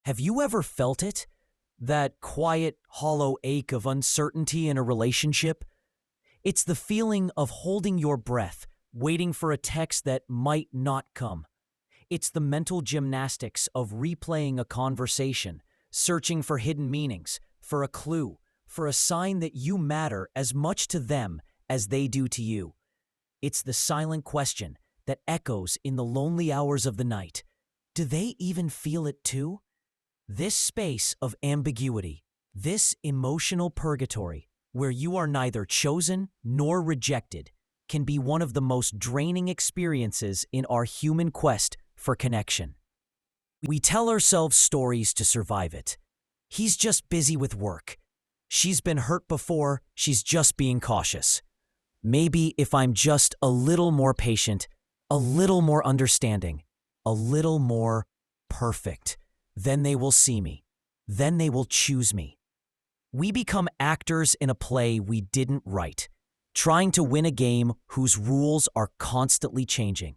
Have you ever felt it? That quiet, hollow ache of uncertainty in a relationship? It's the feeling of holding your breath, waiting for a text that might not come. It's the mental gymnastics of replaying a conversation, searching for hidden meanings, for a clue, for a sign that you matter as much to them as they do to you. It's the silent question that echoes in the lonely hours of the night. Do they even feel it too? This space of ambiguity, this emotional purgatory, where you are neither chosen nor rejected, can be one of the most draining experiences in our human quest for connection. We tell ourselves stories to survive it. He's just busy with work. She's been hurt before, she's just being cautious. Maybe if I'm just a little more patient, a little more understanding, a little more perfect, then they will see me. Then they will choose me. We become actors in a play we didn't write, trying to win a game whose rules are constantly changing.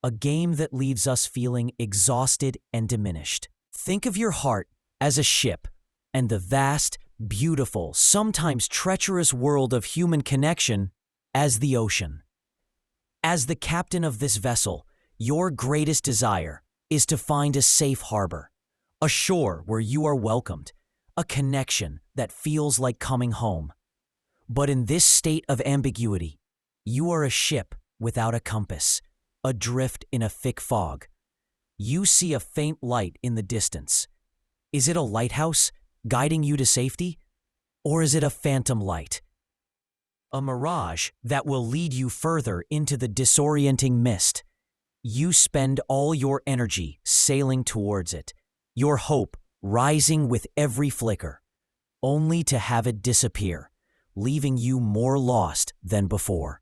A game that leaves us feeling exhausted and diminished. Think of your heart as a ship and the vast, beautiful, sometimes treacherous world of human connection as the ocean. As the captain of this vessel, your greatest desire is to find a safe harbor, a shore where you are welcomed, a connection that feels like coming home. But in this state of ambiguity, you are a ship without a compass, adrift in a thick fog. You see a faint light in the distance. Is it a lighthouse guiding you to safety? Or is it a phantom light? A mirage that will lead you further into the disorienting mist. You spend all your energy sailing towards it, your hope rising with every flicker, only to have it disappear, leaving you more lost than before.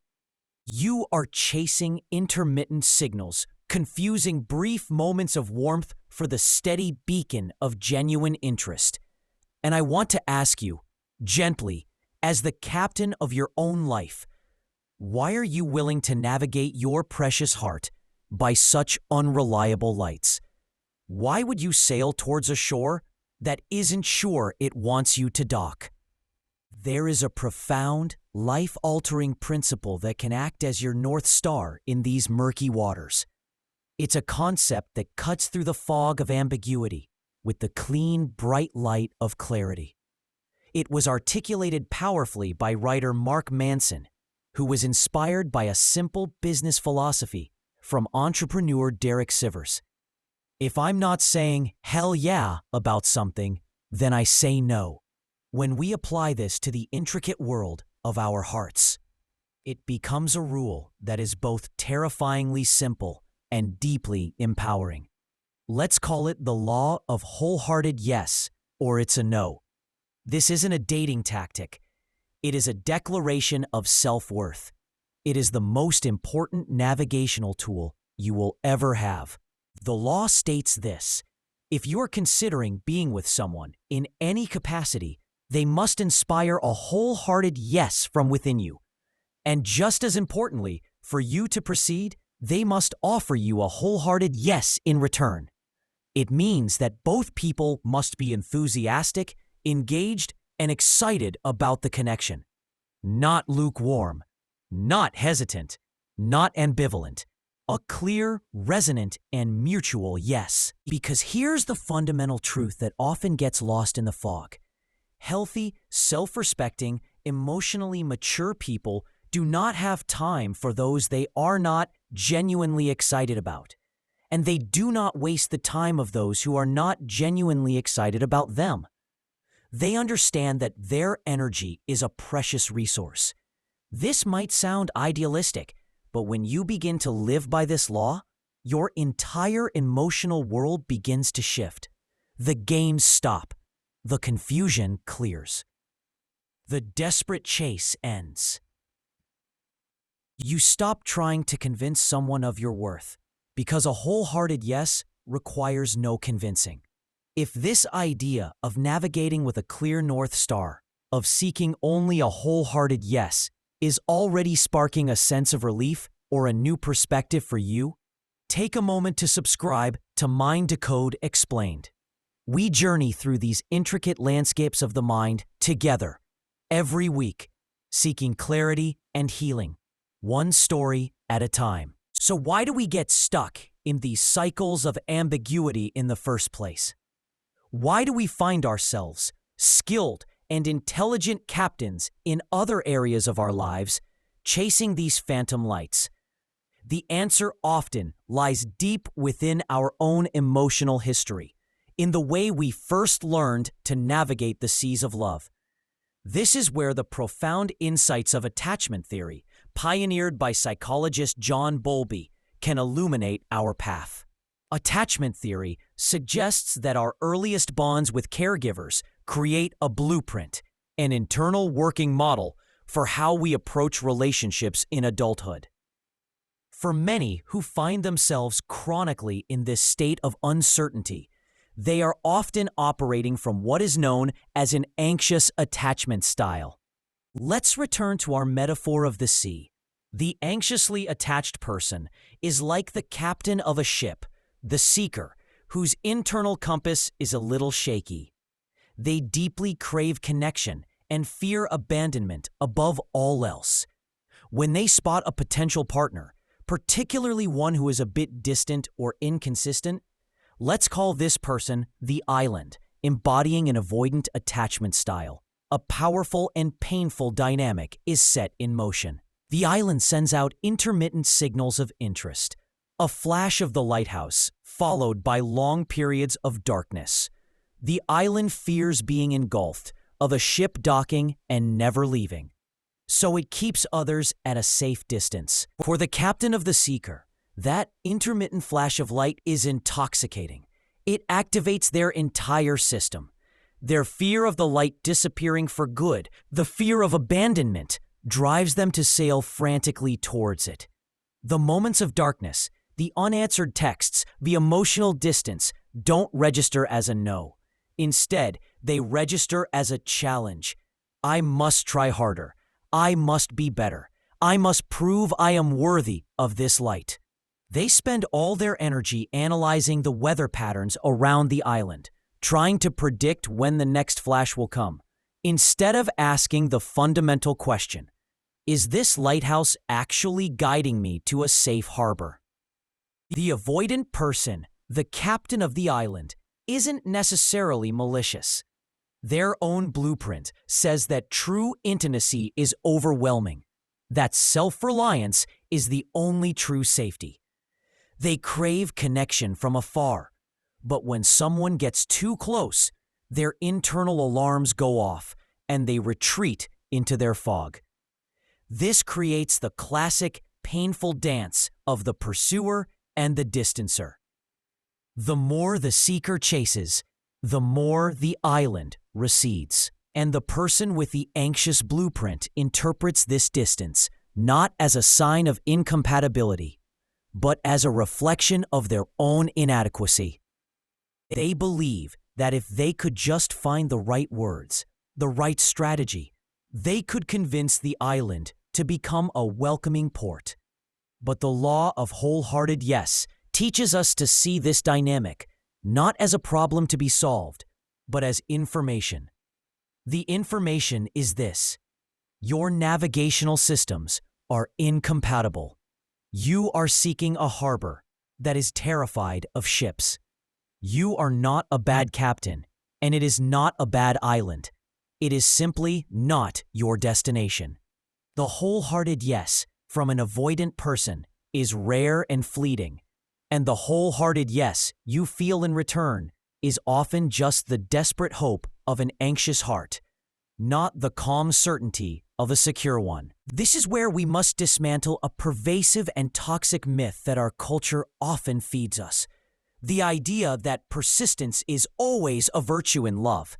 You are chasing intermittent signals, confusing brief moments of warmth for the steady beacon of genuine interest. And I want to ask you, gently, as the captain of your own life, why are you willing to navigate your precious heart by such unreliable lights? Why would you sail towards a shore that isn't sure it wants you to dock? There is a profound, life-altering principle that can act as your North Star in these murky waters. It's a concept that cuts through the fog of ambiguity with the clean, bright light of clarity. It was articulated powerfully by writer Mark Manson, who was inspired by a simple business philosophy from entrepreneur Derek Sivers. If I'm not saying hell yeah about something, then I say no. When we apply this to the intricate world of our hearts, it becomes a rule that is both terrifyingly simple and deeply empowering. Let's call it the law of wholehearted yes, or it's a no. This isn't a dating tactic. It is a declaration of self-worth. It is the most important navigational tool you will ever have. The law states this: if you're considering being with someone in any capacity, they must inspire a wholehearted yes from within you. And just as importantly, for you to proceed, they must offer you a wholehearted yes in return. It means that both people must be enthusiastic, engaged, and excited about the connection. Not lukewarm, not hesitant, not ambivalent. A clear, resonant, and mutual yes. Because here's the fundamental truth that often gets lost in the fog. Healthy, self-respecting, emotionally mature people do not have time for those they are not genuinely excited about. And they do not waste the time of those who are not genuinely excited about them. They understand that their energy is a precious resource. This might sound idealistic, but when you begin to live by this law, your entire emotional world begins to shift. The games stop. The confusion clears. The desperate chase ends. You stop trying to convince someone of your worth, because a wholehearted yes requires no convincing. If this idea of navigating with a clear North Star, of seeking only a wholehearted yes, is already sparking a sense of relief or a new perspective for you, take a moment to subscribe to Decode Explained. We journey through these intricate landscapes of the mind together, every week, seeking clarity and healing, one story at a time. So why do we get stuck in these cycles of ambiguity in the first place? Why do we find ourselves skilled and intelligent captains in other areas of our lives, chasing these phantom lights? The answer often lies deep within our own emotional history, in the way we first learned to navigate the seas of love. This is where the profound insights of attachment theory, pioneered by psychologist John Bowlby, can illuminate our path. Attachment theory suggests that our earliest bonds with caregivers create a blueprint, an internal working model for how we approach relationships in adulthood. For many who find themselves chronically in this state of uncertainty, they are often operating from what is known as an anxious attachment style. Let's return to our metaphor of the sea. The anxiously attached person is like the captain of a ship, the seeker, whose internal compass is a little shaky. They deeply crave connection and fear abandonment above all else. When they spot a potential partner, particularly one who is a bit distant or inconsistent, let's call this person the island, embodying an avoidant attachment style. A powerful and painful dynamic is set in motion. The island sends out intermittent signals of interest, a flash of the lighthouse, followed by long periods of darkness. The island fears being engulfed, of a ship docking and never leaving. So it keeps others at a safe distance. For the captain of the seeker, that intermittent flash of light is intoxicating. It activates their entire system. Their fear of the light disappearing for good, the fear of abandonment, drives them to sail frantically towards it. The moments of darkness, the unanswered texts, the emotional distance don't register as a no. Instead, they register as a challenge. I must try harder. I must be better. I must prove I am worthy of this light. They spend all their energy analyzing the weather patterns around the island, trying to predict when the next flash will come, instead of asking the fundamental question, is this lighthouse actually guiding me to a safe harbor? The avoidant person, the captain of the island, isn't necessarily malicious. Their own blueprint says that true intimacy is overwhelming, that self-reliance is the only true safety. They crave connection from afar, but when someone gets too close, their internal alarms go off and they retreat into their fog. This creates the classic painful dance of the pursuer and the distancer. The more the seeker chases, the more the island recedes. And the person with the anxious blueprint interprets this distance not as a sign of incompatibility, but as a reflection of their own inadequacy. They believe that if they could just find the right words, the right strategy, they could convince the island to become a welcoming port. But the law of wholehearted yes teaches us to see this dynamic not as a problem to be solved, but as information. The information is this: your navigational systems are incompatible. You are seeking a harbor that is terrified of ships. You are not a bad captain, and it is not a bad island. It is simply not your destination. The wholehearted yes from an avoidant person is rare and fleeting, and the wholehearted yes you feel in return is often just the desperate hope of an anxious heart, not the calm certainty of a secure one. This is where we must dismantle a pervasive and toxic myth that our culture often feeds us: the idea that persistence is always a virtue in love.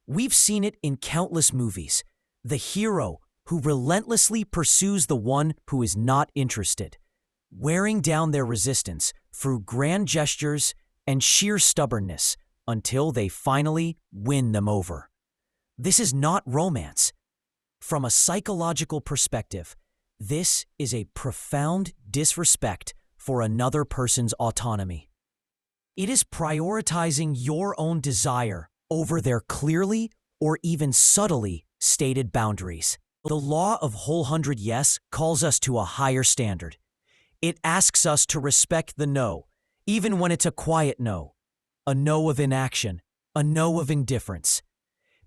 We've seen it in countless movies. The hero who relentlessly pursues the one who is not interested, wearing down their resistance through grand gestures and sheer stubbornness until they finally win them over. This is not romance. From a psychological perspective, this is a profound disrespect for another person's autonomy. It is prioritizing your own desire over their clearly or even subtly stated boundaries. The law of Wholehearted Yes calls us to a higher standard. It asks us to respect the no, even when it's a quiet no, a no of inaction, a no of indifference.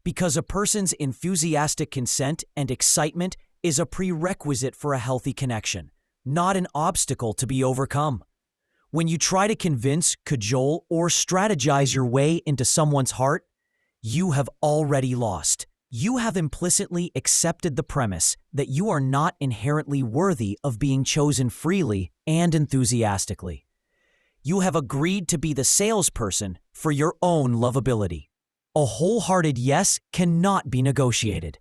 Because a person's enthusiastic consent and excitement is a prerequisite for a healthy connection, not an obstacle to be overcome. When you try to convince, cajole, or strategize your way into someone's heart, you have already lost. You have implicitly accepted the premise that you are not inherently worthy of being chosen freely and enthusiastically. You have agreed to be the salesperson for your own lovability. A wholehearted yes cannot be negotiated.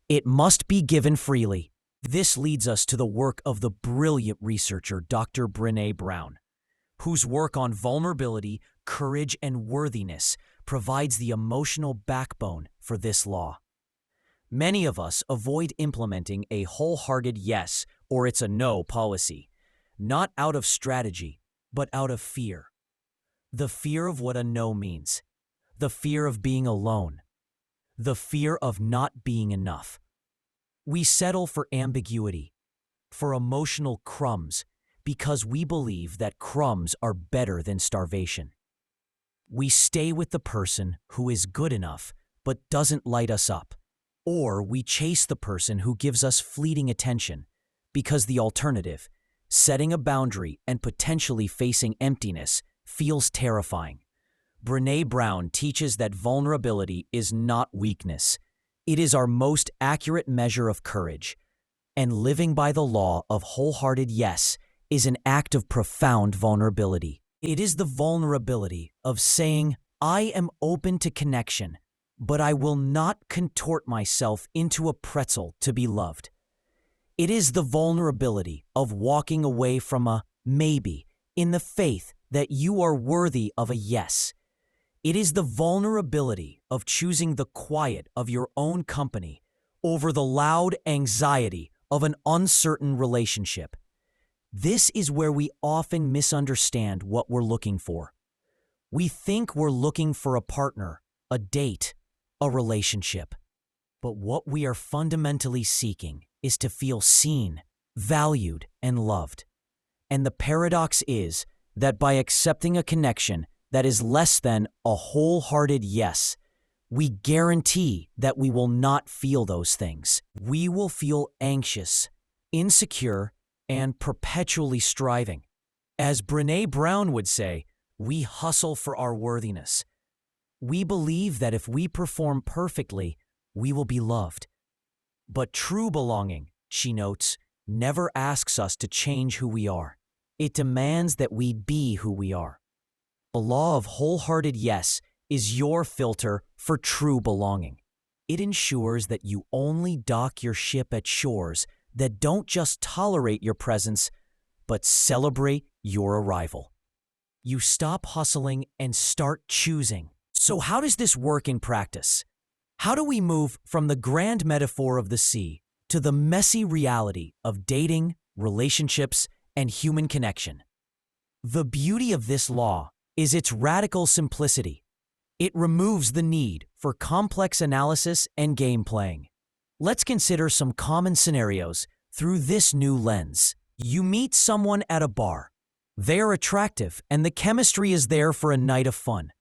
It must be given freely. This leads us to the work of the brilliant researcher Dr. Brené Brown, whose work on vulnerability, courage, and worthiness provides the emotional backbone for this law. Many of us avoid implementing a wholehearted yes or it's a no policy, not out of strategy, but out of fear. The fear of what a no means, the fear of being alone, the fear of not being enough. We settle for ambiguity, for emotional crumbs, because we believe that crumbs are better than starvation. We stay with the person who is good enough but doesn't light us up, or we chase the person who gives us fleeting attention, because the alternative, setting a boundary and potentially facing emptiness, feels terrifying. Brené Brown teaches that vulnerability is not weakness. It is our most accurate measure of courage. And living by the law of wholehearted yes is an act of profound vulnerability. It is the vulnerability of saying, I am open to connection, but I will not contort myself into a pretzel to be loved. It is the vulnerability of walking away from a maybe in the faith that you are worthy of a yes. It is the vulnerability of choosing the quiet of your own company over the loud anxiety of an uncertain relationship. This is where we often misunderstand what we're looking for. We think we're looking for a partner, a date, a relationship. But what we are fundamentally seeking is to feel seen, valued, and loved. And the paradox is that by accepting a connection that is less than a wholehearted yes, we guarantee that we will not feel those things. We will feel anxious, insecure, and perpetually striving. As Brené Brown would say, we hustle for our worthiness. We believe that if we perform perfectly, we will be loved. But true belonging, she notes, never asks us to change who we are. It demands that we be who we are. The law of wholehearted yes is your filter for true belonging. It ensures that you only dock your ship at shores that don't just tolerate your presence, but celebrate your arrival. You stop hustling and start choosing. So how does this work in practice? How do we move from the grand metaphor of the sea to the messy reality of dating, relationships, and human connection? The beauty of this law is its radical simplicity. It removes the need for complex analysis and game playing. Let's consider some common scenarios through this new lens. You meet someone at a bar. They're attractive and the chemistry is there for a night of fun.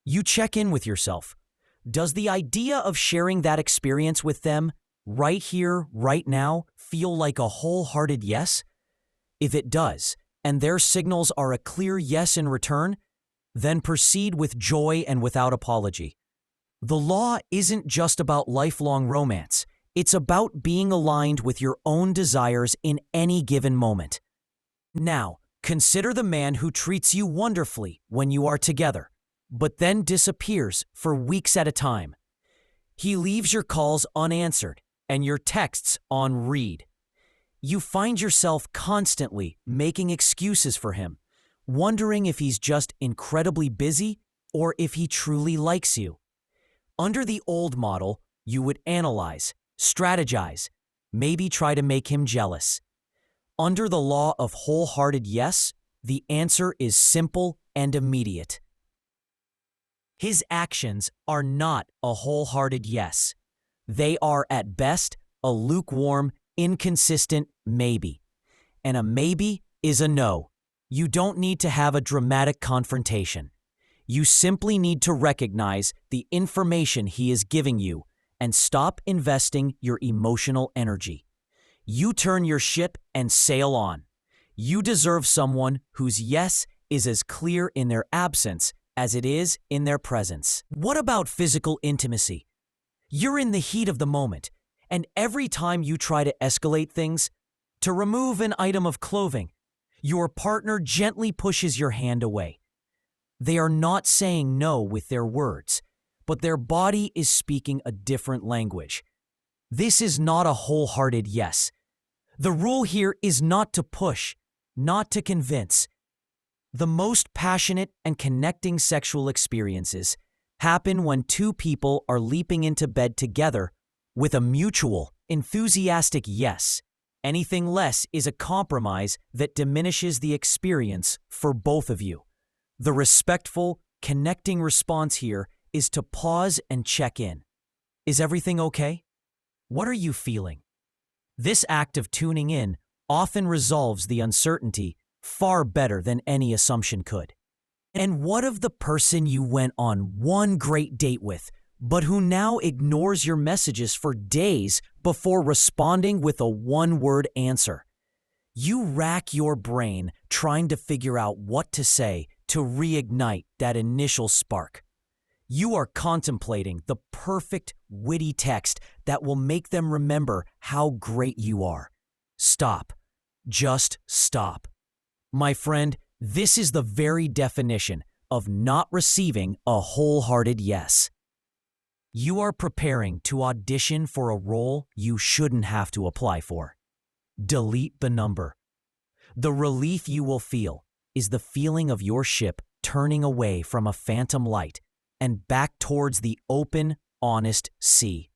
You check in with yourself. Does the idea of sharing that experience with them right here, right now, feel like a wholehearted yes? If it does, and their signals are a clear yes in return, then proceed with joy and without apology. The law isn't just about lifelong romance. It's about being aligned with your own desires in any given moment. Now, consider the man who treats you wonderfully when you are together, but then disappears for weeks at a time. He leaves your calls unanswered and your texts on read. You find yourself constantly making excuses for him, wondering if he's just incredibly busy or if he truly likes you. Under the old model, you would analyze, strategize, maybe try to make him jealous. Under the law of wholehearted yes, the answer is simple and immediate. His actions are not a wholehearted yes. They are at best a lukewarm, inconsistent maybe. And a maybe is a no. You don't need to have a dramatic confrontation. You simply need to recognize the information he is giving you and stop investing your emotional energy. You turn your ship and sail on. You deserve someone whose yes is as clear in their absence as it is in their presence. What about physical intimacy? You're in the heat of the moment, and every time you try to escalate things, to remove an item of clothing, your partner gently pushes your hand away. They are not saying no with their words, but their body is speaking a different language. This is not a wholehearted yes. The rule here is not to push, not to convince. The most passionate and connecting sexual experiences happen when two people are leaping into bed together with a mutual, enthusiastic yes. Anything less is a compromise that diminishes the experience for both of you. The respectful, connecting response here is to pause and check in. Is everything okay? What are you feeling? This act of tuning in often resolves the uncertainty far better than any assumption could. And what of the person you went on one great date with, but who now ignores your messages for days before responding with a one-word answer? You rack your brain trying to figure out what to say to reignite that initial spark. You are contemplating the perfect, witty text that will make them remember how great you are. Stop. Just stop. My friend, this is the very definition of not receiving a wholehearted yes. You are preparing to audition for a role you shouldn't have to apply for. Delete the number. The relief you will feel is the feeling of your ship turning away from a phantom light and back towards the open, honest sea.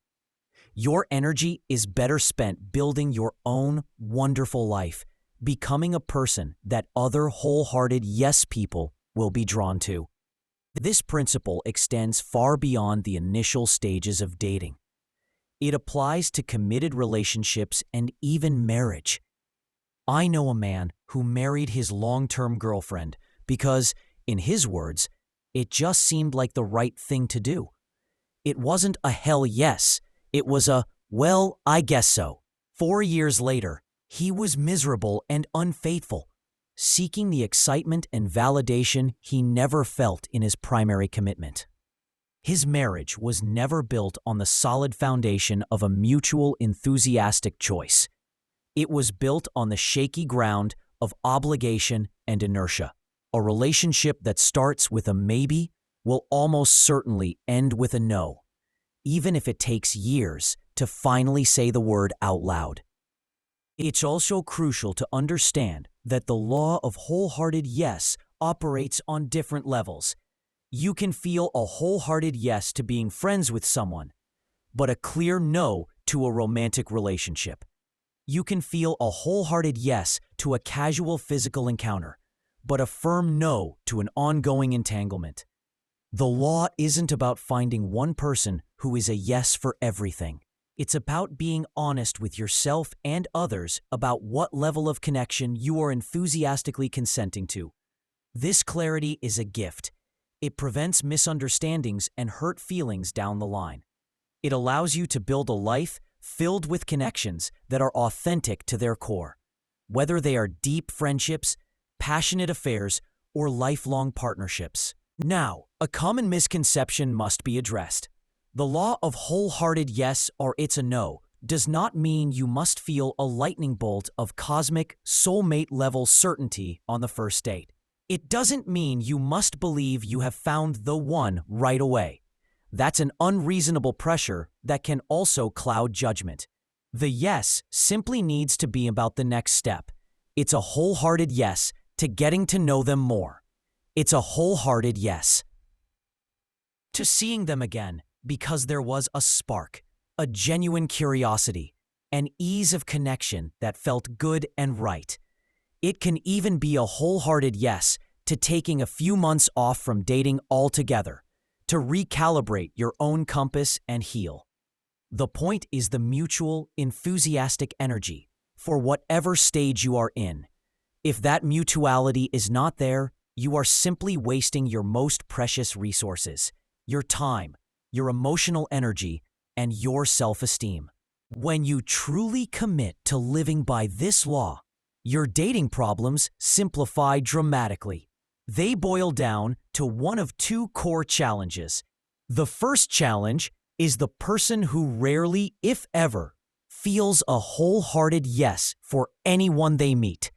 Your energy is better spent building your own wonderful life, becoming a person that other wholehearted yes people will be drawn to. This principle extends far beyond the initial stages of dating. It applies to committed relationships and even marriage. I know a man who married his long-term girlfriend because, in his words, it just seemed like the right thing to do. It wasn't a hell yes. It was a, well, I guess so. 4 years later, he was miserable and unfaithful, seeking the excitement and validation he never felt in his primary commitment. His marriage was never built on the solid foundation of a mutual enthusiastic choice. It was built on the shaky ground of obligation and inertia. A relationship that starts with a maybe will almost certainly end with a no, even if it takes years to finally say the word out loud. It's also crucial to understand that the law of wholehearted yes operates on different levels. You can feel a wholehearted yes to being friends with someone, but a clear no to a romantic relationship. You can feel a wholehearted yes to a casual physical encounter, but a firm no to an ongoing entanglement. The law isn't about finding one person who is a yes for everything. It's about being honest with yourself and others about what level of connection you are enthusiastically consenting to. This clarity is a gift. It prevents misunderstandings and hurt feelings down the line. It allows you to build a life filled with connections that are authentic to their core, whether they are deep friendships, passionate affairs, or lifelong partnerships. Now, a common misconception must be addressed. The law of wholehearted yes or it's a no does not mean you must feel a lightning bolt of cosmic, soulmate-level certainty on the first date. It doesn't mean you must believe you have found the one right away. That's an unreasonable pressure that can also cloud judgment. The yes simply needs to be about the next step. It's a wholehearted yes to getting to know them more. It's a wholehearted yes to seeing them again because there was a spark, a genuine curiosity, an ease of connection that felt good and right. It can even be a wholehearted yes to taking a few months off from dating altogether, to recalibrate your own compass and heal. The point is the mutual, enthusiastic energy for whatever stage you are in. If that mutuality is not there, you are simply wasting your most precious resources, your time, your emotional energy, and your self-esteem. When you truly commit to living by this law, your dating problems simplify dramatically. They boil down to one of two core challenges. The first challenge is the person who rarely, if ever, feels a wholehearted yes for anyone they meet.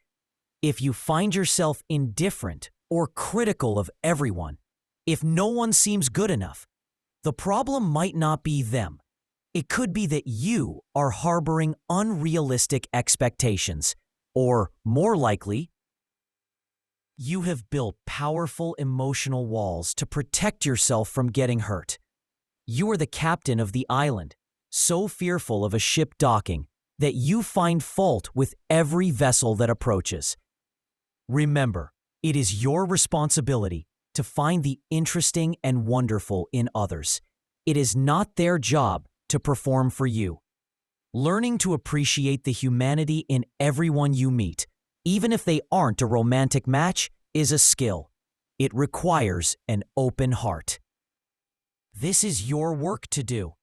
If you find yourself indifferent or critical of everyone, if no one seems good enough, the problem might not be them. It could be that you are harboring unrealistic expectations, or more likely, you have built powerful emotional walls to protect yourself from getting hurt. You are the captain of the island, so fearful of a ship docking that you find fault with every vessel that approaches. Remember, it is your responsibility to find the interesting and wonderful in others. It is not their job to perform for you. Learning to appreciate the humanity in everyone you meet, even if they aren't a romantic match, is a skill. It requires an open heart. This is your work to do.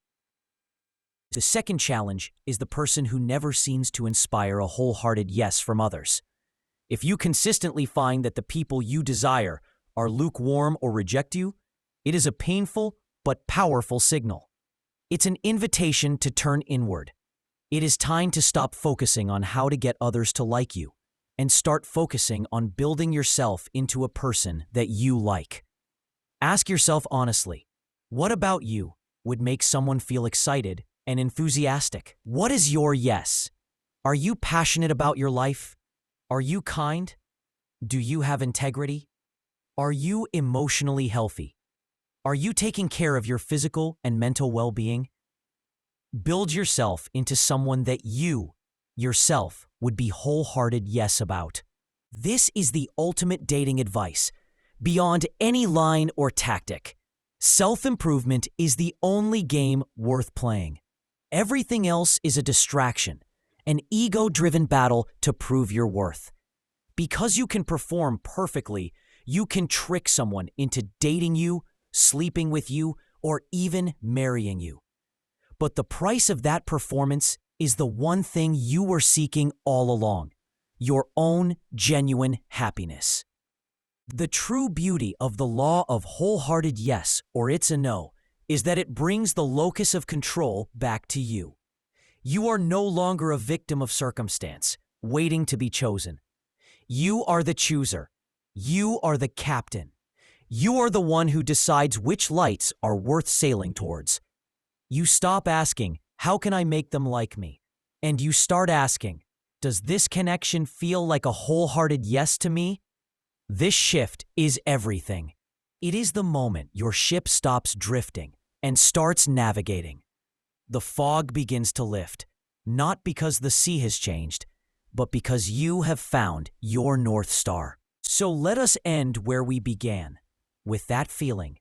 The second challenge is the person who never seems to inspire a wholehearted yes from others. If you consistently find that the people you desire are lukewarm or reject you, it is a painful but powerful signal. It's an invitation to turn inward. It is time to stop focusing on how to get others to like you and start focusing on building yourself into a person that you like. Ask yourself honestly, what about you would make someone feel excited and enthusiastic? What is your yes? Are you passionate about your life? Are you kind? Do you have integrity? Are you emotionally healthy? Are you taking care of your physical and mental well-being? Build yourself into someone that you, yourself, would be wholehearted yes about. This is the ultimate dating advice, beyond any line or tactic. Self-improvement is the only game worth playing. Everything else is a distraction, an ego-driven battle to prove your worth. Because you can perform perfectly, you can trick someone into dating you, sleeping with you, or even marrying you. But the price of that performance is the one thing you were seeking all along: your own genuine happiness. The true beauty of the law of wholehearted yes, or it's a no, is that it brings the locus of control back to you. You are no longer a victim of circumstance, waiting to be chosen. You are the chooser. You are the captain. You are the one who decides which lights are worth sailing towards. You stop asking, how can I make them like me? And you start asking, does this connection feel like a wholehearted yes to me? This shift is everything. It is the moment your ship stops drifting and starts navigating. The fog begins to lift, not because the sea has changed, but because you have found your North Star. So let us end where we began, with that feeling.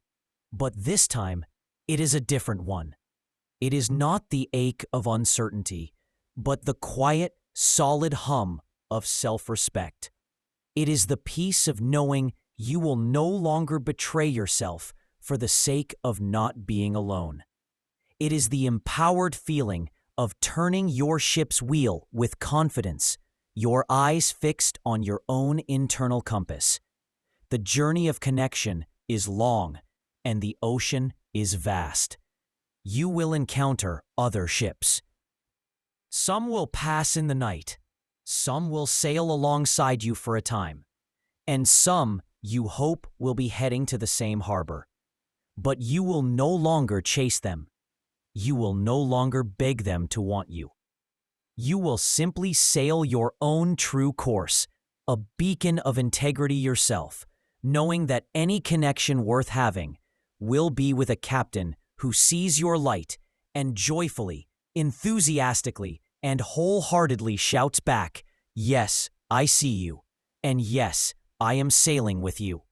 But this time, it is a different one. It is not the ache of uncertainty, but the quiet, solid hum of self-respect. It is the peace of knowing you will no longer betray yourself for the sake of not being alone. It is the empowered feeling of turning your ship's wheel with confidence, your eyes fixed on your own internal compass. The journey of connection is long, and the ocean is vast. You will encounter other ships. Some will pass in the night, some will sail alongside you for a time, and some you hope will be heading to the same harbor. But you will no longer chase them. You will no longer beg them to want you. You will simply sail your own true course, a beacon of integrity yourself, knowing that any connection worth having will be with a captain who sees your light and joyfully, enthusiastically, and wholeheartedly shouts back, "Yes, I see you, and yes, I am sailing with you."